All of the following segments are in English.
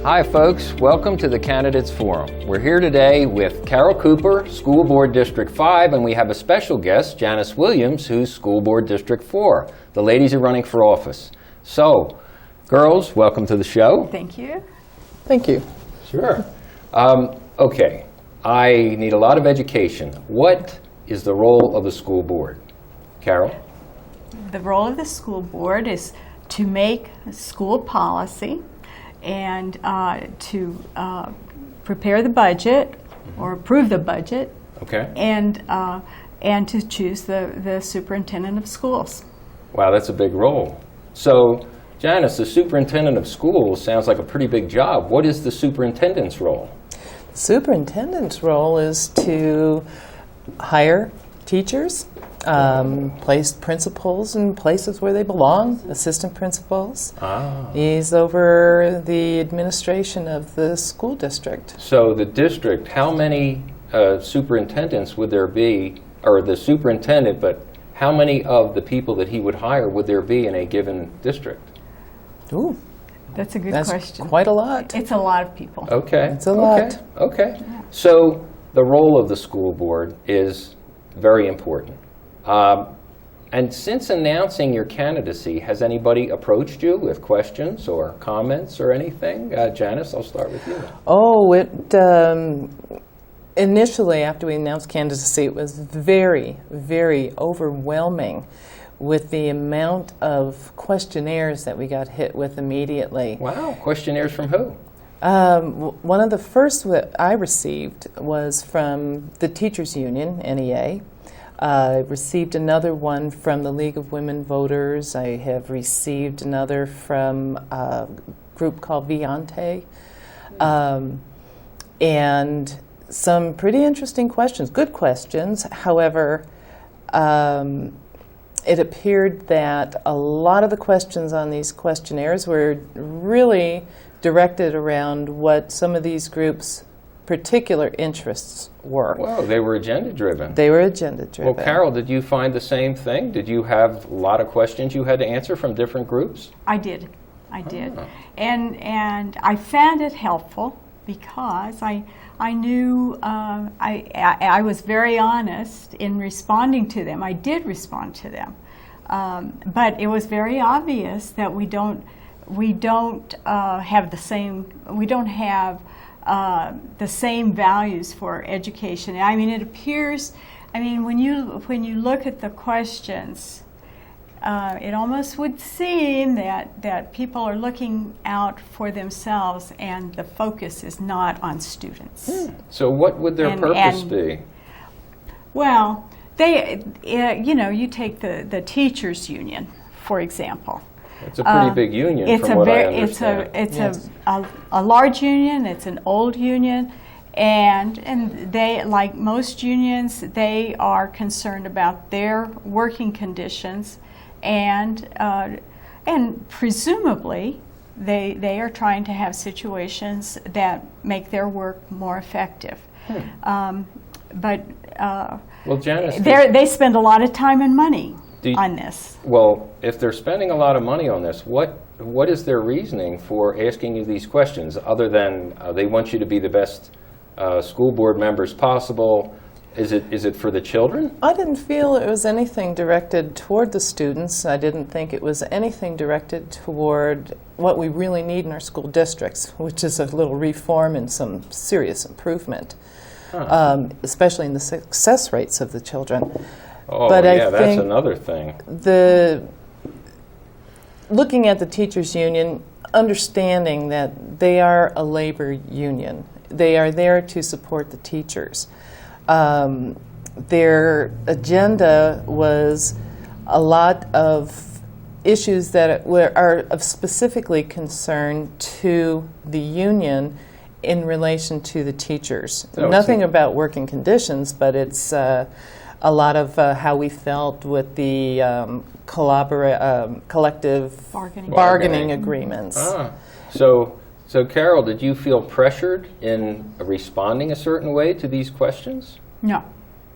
Hi folks, welcome to the Candidates Forum. We're here today with Carol Cooper, School Board District 5, and we have a special guest, Janice Williams, who's School Board District 4. The ladies are running for office. So, girls, welcome to the show. Thank you. Thank you. Sure. Okay, I need a lot of education. What is the role of the school board? Carol? The role of the school board is to make school policy and to prepare the budget or approve the budget. Okay. And to choose the superintendent of schools. Wow, that's a big role. So, Janice, the superintendent of schools sounds like a pretty big job. What is the superintendent's role? The superintendent's role is to hire teachers, place principals in places where they belong, assistant principals. He's over the administration of the school district. So the district, how many superintendents would there be, or the superintendent, but how many of the people that he would hire would there be in a given district? Ooh, That's a good that's question. quite a lot. It's a lot of people. Okay. It's a lot. Okay. So the role of the school board is very important. And since announcing your candidacy, has anybody approached you with questions or comments or anything? Janice, I'll start with you. Oh, initially after we announced candidacy, it was very, very overwhelming with the amount of questionnaires that we got hit with immediately. Wow, questionnaires from who? One of the first that I received was from the Teachers Union, NEA. I received another one from the League of Women Voters. I have received another from a group called Viante. And some pretty interesting questions, good questions. However, it appeared that a lot of the questions on these questionnaires were really directed around what some of these groups' particular interests were. Well, they were agenda-driven. They were agenda-driven. Well, Carol, did you find the same thing? Did you have a lot of questions you had to answer from different groups? I did. And I found it helpful because I knew I was very honest in responding to them. I did respond to them, but it was very obvious that we don't have the same. We don't have the same values for education. I mean, it appears. I mean, when you look at the questions, it almost would seem that people are looking out for themselves, and the focus is not on students. So, what would their purpose be? Well, you take the teachers union, for example. It's a pretty big union, from what I understand. It's a large union. It's an old union, and they, like most unions, they are concerned about their working conditions, and presumably they are trying to have situations that make their work more effective. But well, Janice, they spend a lot of time and money on this. Well, if they're spending a lot of money on this, what is their reasoning for asking you these questions, other than they want you to be the best school board members possible? Is it for the children? I didn't feel it was anything directed toward the students. I didn't think it was anything directed toward what we really need in our school districts, which is a little reform and some serious improvement, especially in the success rates of the children. Oh, but yeah, I that's think another thing. Looking at the teachers union, understanding that they are a labor union. They are there to support the teachers. Their agenda was a lot of issues that are of specifically concern to the union in relation to the teachers. Nothing about working conditions, but it's a lot of how we felt with the collective bargaining agreements. So Carol, did you feel pressured in responding a certain way to these questions? No.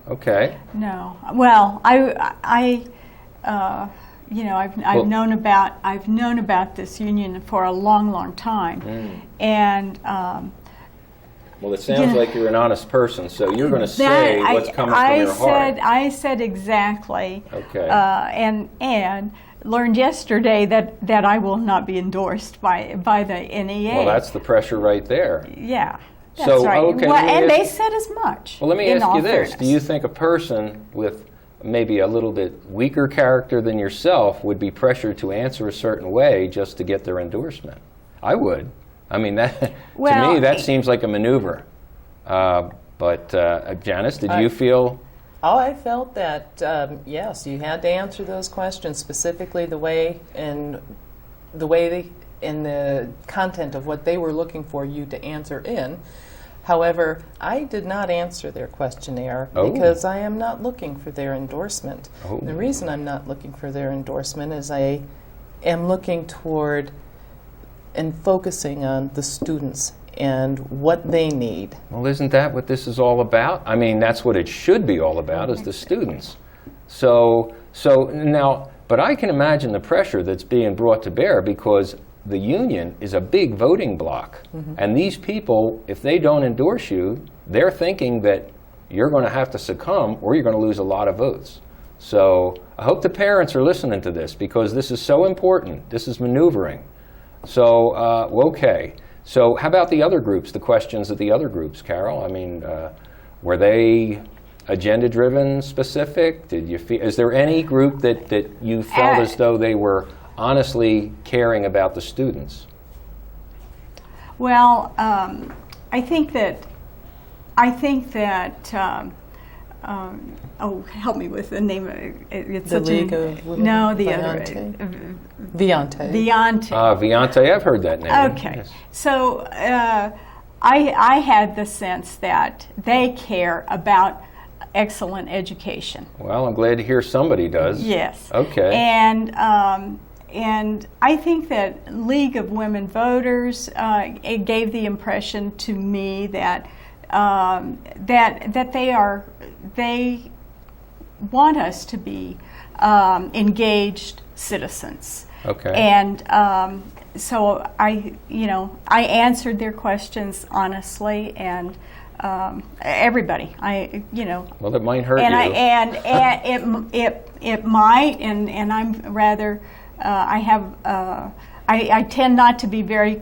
Okay. No. Well, I you know, I've Well- known about this union for a long, long time, and Well, it sounds like you're an honest person, so you're going to say what's coming from your heart. I said exactly. Okay. And learned yesterday that I will not be endorsed by the NEA. Well, that's the pressure right there. Yeah. That's So, right. okay, Well, let me and ask they you- said as much. Well, let me in ask all you this. fairness. Do you think a person with maybe a little bit weaker character than yourself would be pressured to answer a certain way just to get their endorsement? I would. I mean, that to Well, me, that seems like a maneuver. But Janice, did you feel... Oh, I felt that, yes, you had to answer those questions specifically the way and the content of what they were looking for you to answer in. However, I did not answer their questionnaire because I am not looking for their endorsement. Oh. The reason I'm not looking for their endorsement is I am looking toward and focusing on the students and what they need. Well, isn't that what this is all about? I mean, that's what it should be all about, is the students. So now, but I can imagine the pressure that's being brought to bear because the union is a big voting bloc. And these people, if they don't endorse you, they're thinking that you're going to have to succumb or you're going to lose a lot of votes. So I hope the parents are listening to this because this is so important. This is maneuvering. So, okay. So how about the other groups, the questions of the other groups, Carol? I mean, were they agenda-driven, specific? Did you feel, is there any group that you felt as though they were honestly caring about the students? Well, I think that oh, help me with the name of it. It's The such League a, of Women. no, the Viante. other Viante. Viante. Viante, I've heard that name. Okay, Yes. so I had the sense that they care about excellent education. Well, I'm glad to hear somebody does. Yes. Okay. And I think that League of Women Voters, it gave the impression to me that they want us to be engaged citizens. Okay. And so I answered their questions honestly, and everybody, Well, it might hurt and you. and it might, and I'm rather I tend not to be very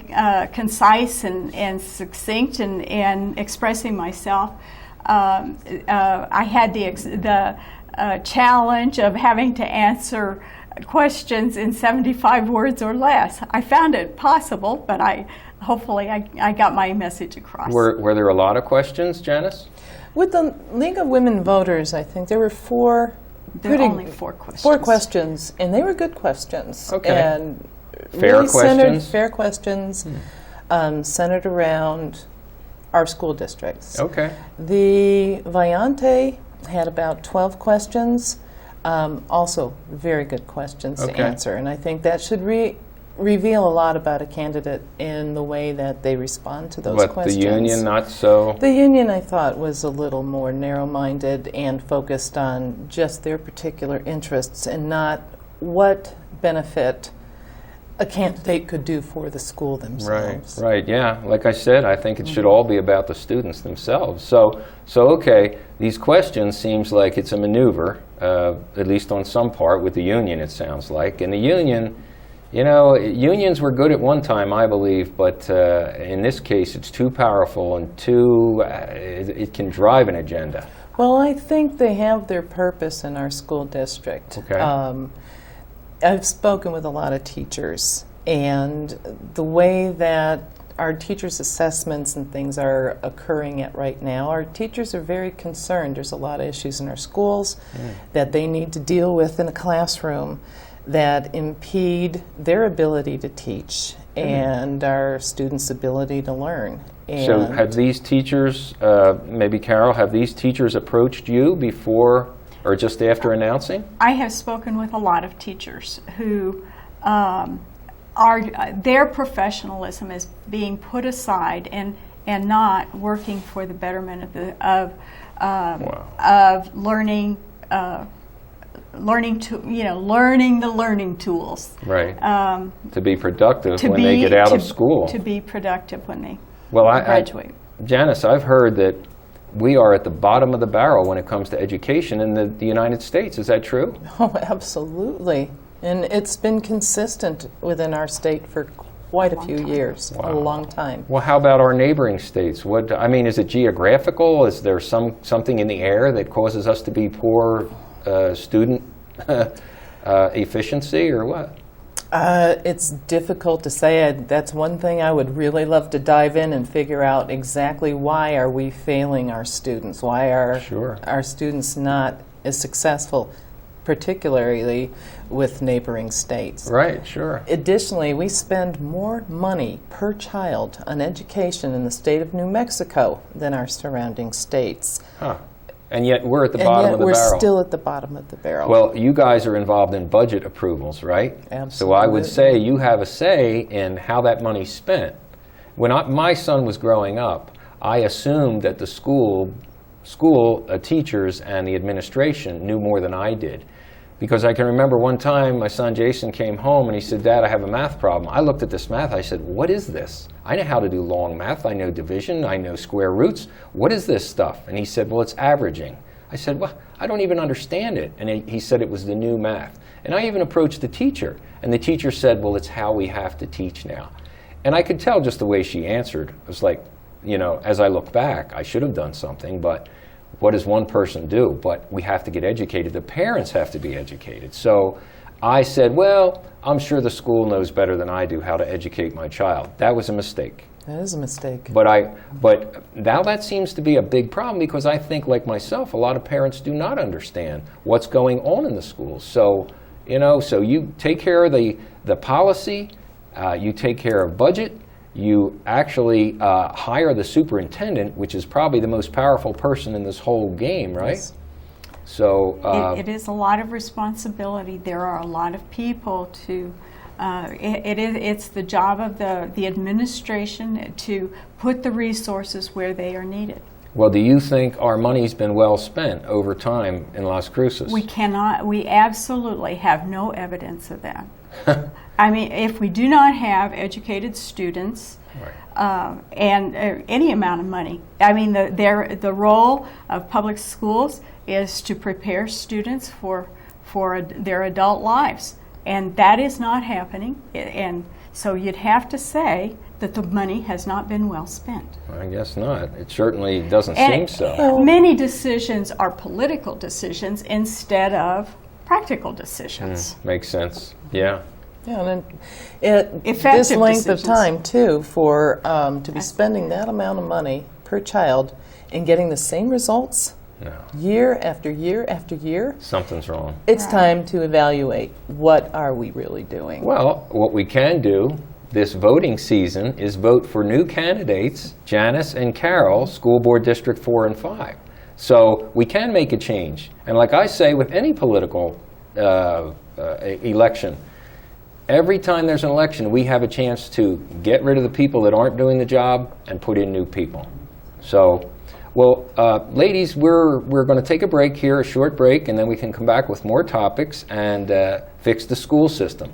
concise and succinct and expressing myself. I had the challenge of having to answer questions in 75 words or less. I found it possible, but hopefully I got my message across. Were there a lot of questions, Janice? With the League of Women Voters, I think there were There were only 4 questions. 4 questions, and they were good questions. Okay. And Fair really questions? Fair questions, centered around our school districts. Okay. The Viante had about 12 questions, also very good questions to Okay. answer. And I think that should reveal a lot about a candidate in the way that they respond to those But questions. the union, not so? The union, I thought, was a little more narrow-minded and focused on just their particular interests and not what benefit a candidate could do for the school themselves. Right, yeah. Like I said, I think it should all be about the students themselves. So okay, these questions seems like it's a maneuver, at least on some part with the union, it sounds like. And the union, unions were good at one time, I believe, but in this case, it's too powerful and it can drive an agenda. Well, I think they have their purpose in our school district. Okay. I've spoken with a lot of teachers, and the way that our teachers' assessments and things are occurring at right now, our teachers are very concerned. There's a lot of issues in our schools that they need to deal with in a classroom that impede their ability to teach and our students' ability to learn. So have these teachers, maybe Carol, have these teachers approached you before or just after announcing? I have spoken with a lot of teachers who their professionalism is being put aside and not working for the betterment of learning learning to, learning the learning tools. Right. To be productive when they get out of school. To be productive when they Well, graduate. Janice, I've heard that we are at the bottom of the barrel when it comes to education in the United States. Is that true? Oh, absolutely. And it's been consistent within our state for quite a few years, a long time. Well, how about our neighboring states? Is it geographical? Is there something in the air that causes us to be poor student efficiency, or what? It's difficult to say. That's one thing I would really love to dive in and figure out exactly why are we failing our students? Why are our students not as successful, particularly with neighboring states? Right, sure. Additionally, we spend more money per child on education in the state of New Mexico than our surrounding states. Huh. And yet we're at the bottom of the barrel. We're still at the bottom of the barrel. Well, you guys are involved in budget approvals, right? Absolutely. So I would say you have a say in how that money's spent. When my son was growing up, I assumed that the school teachers and the administration knew more than I did. Because I can remember one time my son Jason came home and he said, "Dad, I have a math problem." I looked at this math, I said, "What is this? I know how to do long math, I know division, I know square roots. What is this stuff?" And he said, "Well, it's averaging." I said, "Well, I don't even understand it." And he said it was the new math. And I even approached the teacher, and the teacher said, "Well, it's how we have to teach now." And I could tell just the way she answered. It was like, as I look back, I should have done something, but what does one person do? But we have to get educated. The parents have to be educated. So I said, well, I'm sure the school knows better than I do how to educate my child. That was a mistake. That is a mistake. But now that seems to be a big problem, because I think, like myself, a lot of parents do not understand what's going on in the schools. So, so you take care of the policy, you take care of budget, you actually hire the superintendent, which is probably the most powerful person in this whole game, right? Yes. So it is a lot of responsibility. There are a lot of people to. It's the job of the administration to put the resources where they are needed. Well, do you think our money's been well spent over time in Las Cruces? We absolutely have no evidence of that. If we do not have educated students, right, and any amount of money, the role of public schools is to prepare students for their adult lives, and that is not happening. And so you'd have to say that the money has not been well spent. I guess not. It certainly doesn't seem so. Many decisions are political decisions instead of practical decisions. Makes sense. Yeah. Yeah, and this length of time too for to be spending that amount of money per child and getting the same results year after year after year. Something's wrong. It's time to evaluate, what are we really doing? Well, what we can do this voting season is vote for new candidates, Janice and Carol, School Board District 4 and 5. So we can make a change. And like I say with any political election, every time there's an election, we have a chance to get rid of the people that aren't doing the job and put in new people. So, well, ladies, we're going to take a break here, a short break, and then we can come back with more topics and fix the school system.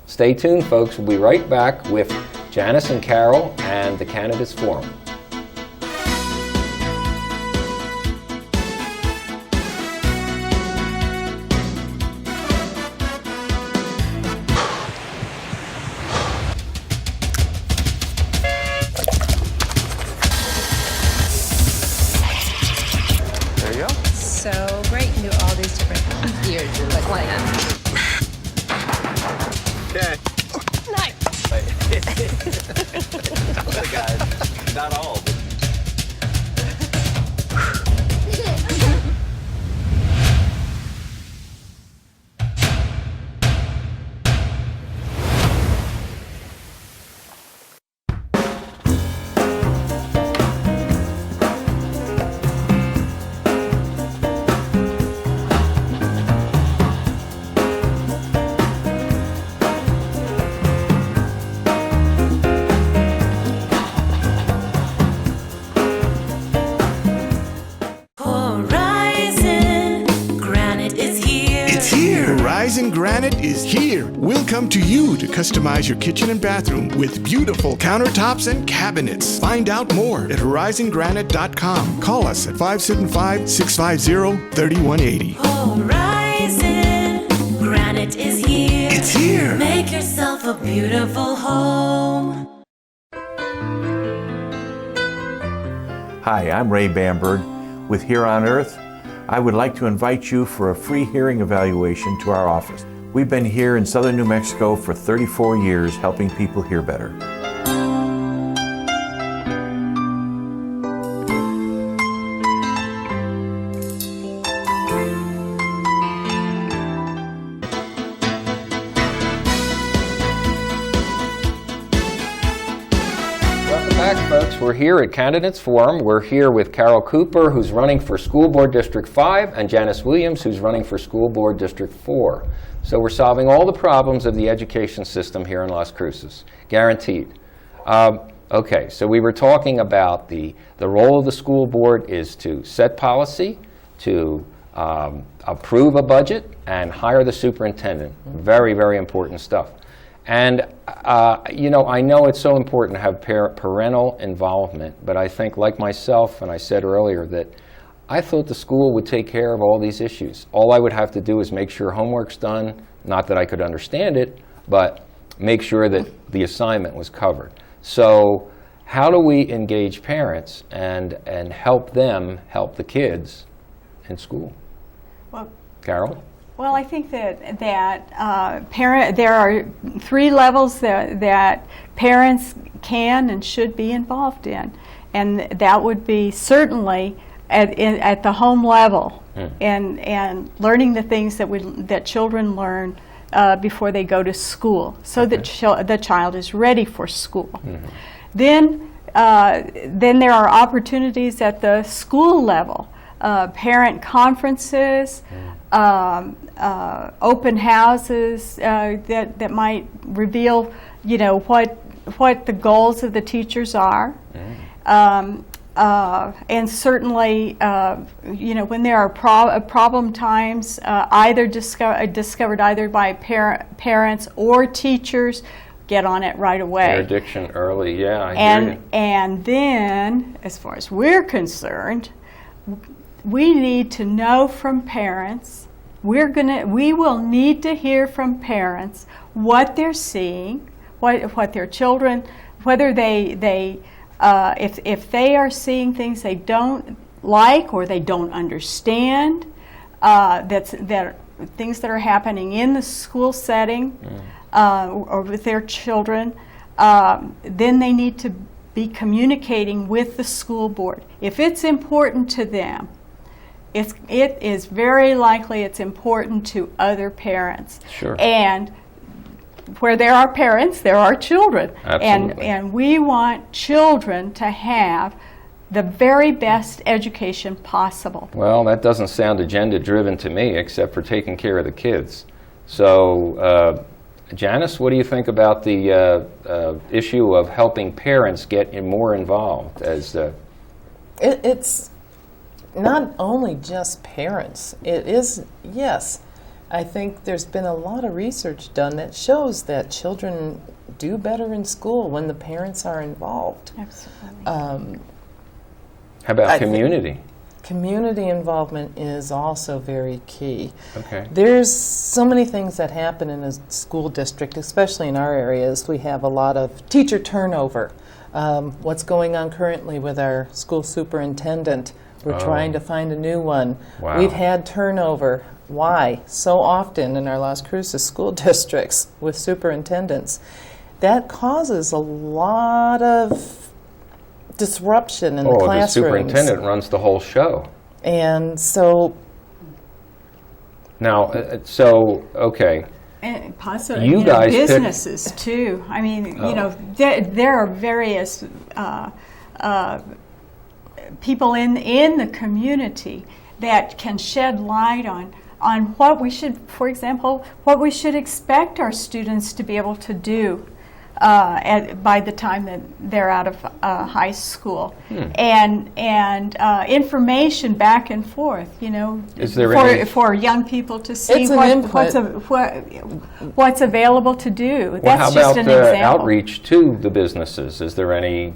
Stay tuned, folks. We'll be right back with Janice and Carol and the Candidates Forum. There you go. So great. You do all these different years. You're like, why not? Okay. Nice. Guys, not all. Granite is here. We'll come to you to customize your kitchen and bathroom with beautiful countertops and cabinets. Find out more at horizongranite.com. Call us at 575-650-3180. Horizon Granite is here. It's here. Make yourself a beautiful home. Hi, I'm Ray Bamberg with Here on Earth. I would like to invite you for a free hearing evaluation to our office. We've been here in southern New Mexico for 34 years helping people hear better. Folks, we're here at Candidates Forum. We're here with Carol Cooper, who's running for School Board District 5, and Janice Williams, who's running for School Board District 4. So we're solving all the problems of the education system here in Las Cruces, guaranteed. Okay, so we were talking about the role of the school board is to set policy, to approve a budget, and hire the superintendent. Very, very important stuff. And, you know, I know it's so important to have parental involvement, but I think, like myself, and I said earlier, that I thought the school would take care of all these issues. All I would have to do is make sure homework's done, not that I could understand it, but make sure that the assignment was covered. So how do we engage parents and help them help the kids in school? Well, Carol? Well, I think that there are 3 levels that parents can and should be involved in, and that would be certainly at the home level, and learning the things that children learn before they go to school, so that the child is ready for school. Then there are opportunities at the school level, parent conferences. Open houses that might reveal, you know, what the goals of the teachers are, and certainly, you know, when there are problem times, either discovered either by parents or teachers, get on it right away. Interdiction early, yeah, I hear you. And then, as far as we're concerned, we need to know from parents. We will need to hear from parents what they're seeing, what their children, whether if they are seeing things they don't like or they don't understand, that things that are happening in the school setting or with their children, then they need to be communicating with the school board. If it's important to them, it is very likely it's important to other parents. Sure. And where there are parents, there are children. Absolutely. And we want children to have the very best education possible. Well, that doesn't sound agenda-driven to me, except for taking care of the kids. So, Janice, what do you think about the issue of helping parents get more involved? It's not only just parents. It is, yes, I think there's been a lot of research done that shows that children do better in school when the parents are involved. Absolutely. How about community? Community involvement is also very key. Okay. There's so many things that happen in a school district, especially in our areas. We have a lot of teacher turnover. What's going on currently with our school superintendent? We're trying to find a new one. Wow. We've had turnover. Why? So often in our Las Cruces school districts with superintendents. That causes a lot of disruption in the classrooms. The superintendent runs the whole show. And so... Now, okay. And possibly, You guys businesses too. I mean, you know, there are various people in the community that can shed light on what we should, for example, what we should expect our students to be able to do by the time that they're out of high school, and information back and forth. Is there for young people to see It's an input. what's available to do. Well, That's how just about an example. outreach to the businesses? Is there anything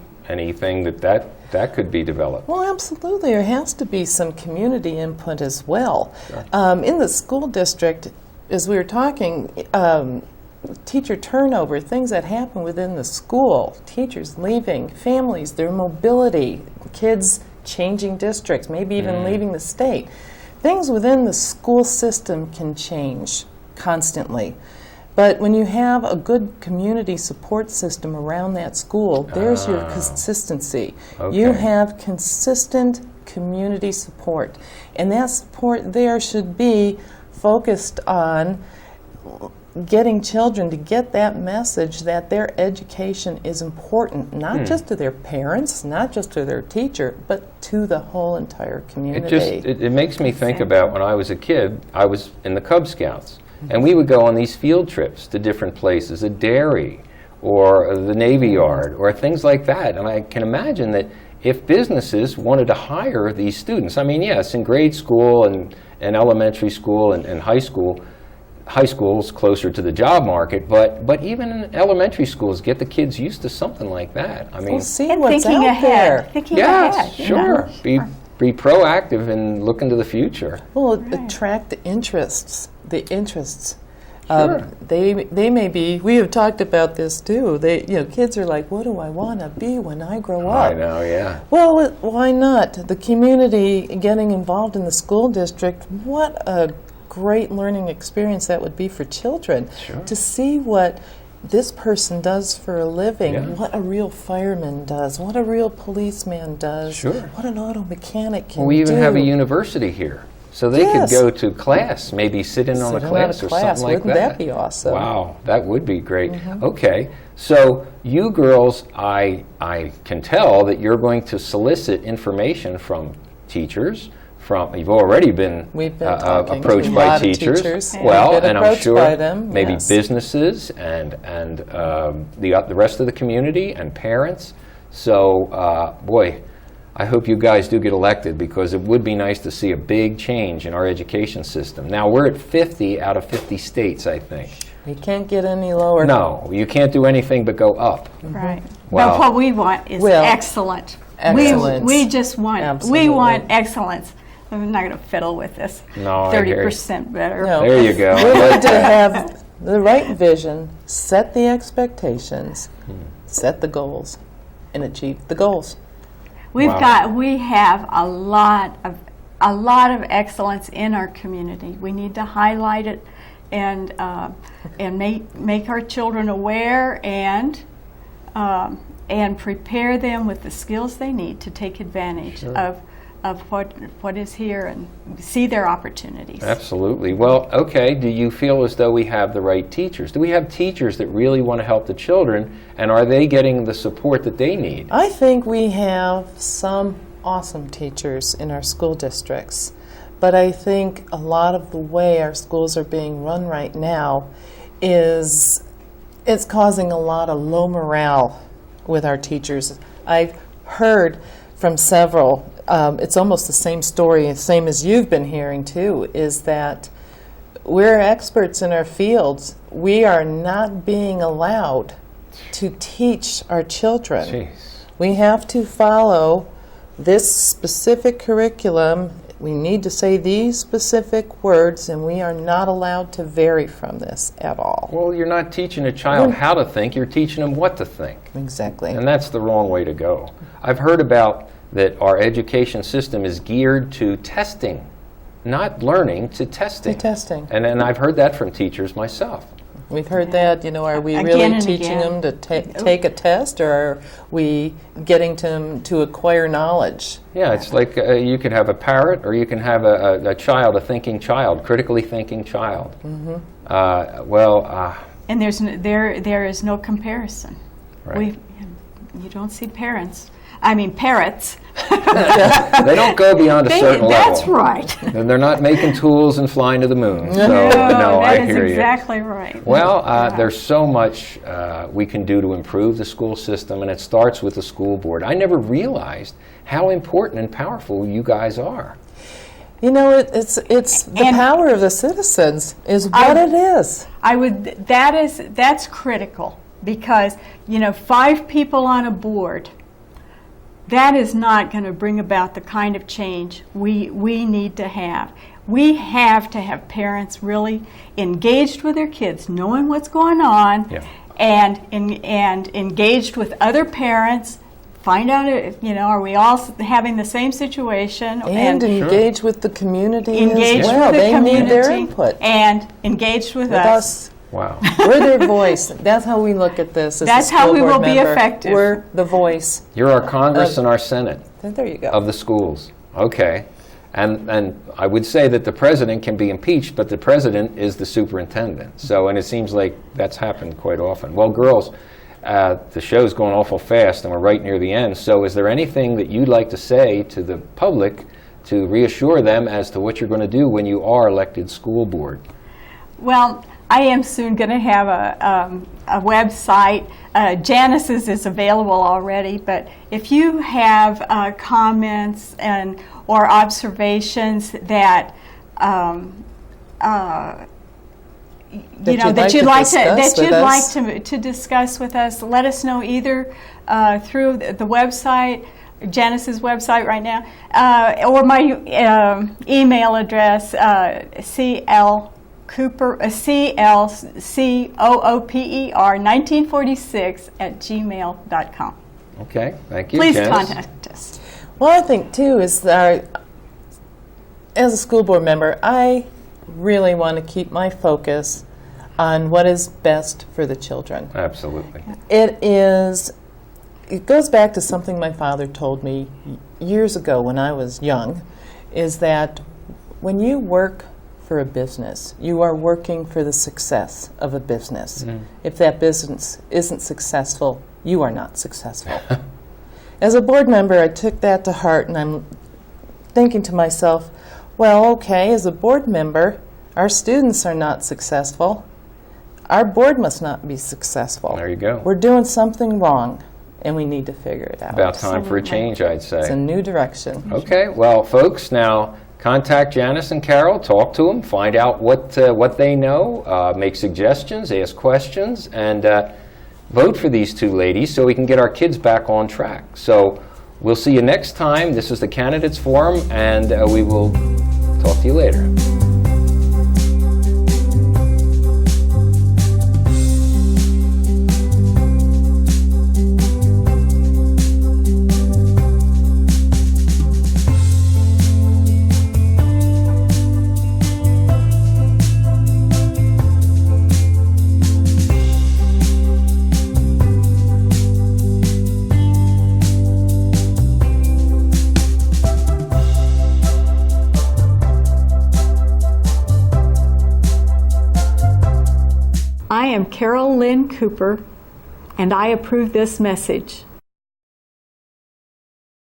that could be developed? Well, absolutely. There has to be some community input as well. In the school district, as we were talking, teacher turnover, things that happen within the school, teachers leaving, families, their mobility, kids changing districts, maybe even leaving the state. Things within the school system can change constantly. But when you have a good community support system around that school, there's your consistency. You Okay. have consistent community support. And that support there should be focused on getting children to get that message that their education is important, not just to their parents, not just to their teacher, but to the whole entire community. It makes me think about when I was a kid. I was in the Cub Scouts, and we would go on these field trips to different places, a dairy or the Navy Yard or things like that. And I can imagine that if businesses wanted to hire these students, I mean, yes, in grade school and elementary school and high school, high schools closer to the job market, but even in elementary schools, get the kids used to something like that. I mean, Well, see And what's thinking out ahead. there. Thinking yes, ahead. sure. Be proactive and look into the future. Well, attract the interests. The interests. Sure. They may be. We have talked about this too. Kids are like, "What do I want to be when I grow up?" I know, yeah. Well, why not? The community getting involved in the school district. What a great learning experience that would be for children. Sure. To see what this person does for a living, Yeah. what a real fireman does, what a real policeman does, Sure. what an auto mechanic can Well, we even do. have a university here. So they Yes. could go to class, maybe sit in on a Sit in class on or a class. something like Wouldn't that. that be awesome? Wow, that would be great. Okay, so you girls, I can tell that you're going to solicit information from teachers. You've already been, We've been talking to approached a by lot of teachers. teachers. Well, We've been and I'm approached sure by them, maybe yes. businesses and the rest of the community and parents. So, boy, I hope you guys do get elected, because it would be nice to see a big change in our education system. Now, we're at 50 out of 50 states, I think. We can't get any lower. No, you can't do anything but go up. Right. Wow. But what we want is Well, excellent. excellence. We just want. Absolutely. We want excellence. I'm not going to fiddle with this. No, I hear you. 30% better. No. There you go. We need to have the right vision, set the expectations, set the goals, and achieve the goals. We Wow. have a lot of excellence in our community. We need to highlight it and make our children aware and prepare them with the skills they need to take advantage of what is here and see their opportunities. Absolutely. Well, okay, do you feel as though we have the right teachers? Do we have teachers that really want to help the children, and are they getting the support that they need? I think we have some awesome teachers in our school districts, but I think a lot of the way our schools are being run right now it's causing a lot of low morale with our teachers. I've heard from several, it's almost the same story, same as you've been hearing too, is that we're experts in our fields. We are not being allowed to teach our children. Jeez. We have to follow this specific curriculum. We need to say these specific words, and we are not allowed to vary from this at all. Well, you're not teaching a child how to think, you're teaching them what to think. Exactly. And that's the wrong way to go. I've heard about that our education system is geared to testing, not learning, to testing. To testing. And I've heard that from teachers myself. We've heard that, are we Again really and teaching again. them to take a test, or are we getting them to acquire knowledge? Yeah, it's like you could have a parrot, or you can have a child, a thinking child, critically thinking child. And there is no comparison. Right. you don't see parents. I mean, parrots. They don't go beyond a certain level. That's right. And they're not making tools and flying to the moon. So, No, I that is hear exactly right. Well, there's so much we can do to improve the school system, and it starts with the school board. I never realized how important and powerful you guys are. You know, it's the power of the citizens is what it is. That's critical, because 5 people on a board, that is not going to bring about the kind of change we need to have. We have to have parents really engaged with their kids, knowing what's going on, and engaged with other parents. Find out if, are we all having the same situation? And engage with the community engaged as well. With the they community need their input. And engaged with us. Wow. We're their voice. That's how we look at this. As That's a school how we board will be member. effective. We're the voice. You're our Congress and our Senate There you go. of the schools. Okay. And I would say that the president can be impeached, but the president is the superintendent. So, and it seems like that's happened quite often. Well, girls, the show's going awful fast, and we're right near the end. So is there anything that you'd like to say to the public to reassure them as to what you're going to do when you are elected school board? Well, I am soon going to have a website. Janice's is available already, but if you have comments or observations that you'd like to discuss with us, let us know either through the website, Janice's website right now, or my email address, CLCOOPER1946@gmail.com. Okay, thank you, Please Janice. contact us. Well, I think, too, is that as a school board member, I really want to keep my focus on what is best for the children. Absolutely. It goes back to something my father told me years ago when I was young, is that when you work for a business, you are working for the success of a business. If that business isn't successful, you are not successful. As a board member, I took that to heart, and I'm thinking to myself, well, okay, as a board member, our students are not successful. Our board must not be successful. There you go. We're doing something wrong, and we need to figure it out. About time for a change, I'd say. It's a new direction. Okay, well, folks, now contact Janice and Carol, talk to them, find out what they know, make suggestions, ask questions, and vote for these two ladies so we can get our kids back on track. So we'll see you next time. This is the Candidates Forum, and we will talk to you later. I am Carol Lynn Cooper, and I approve this message.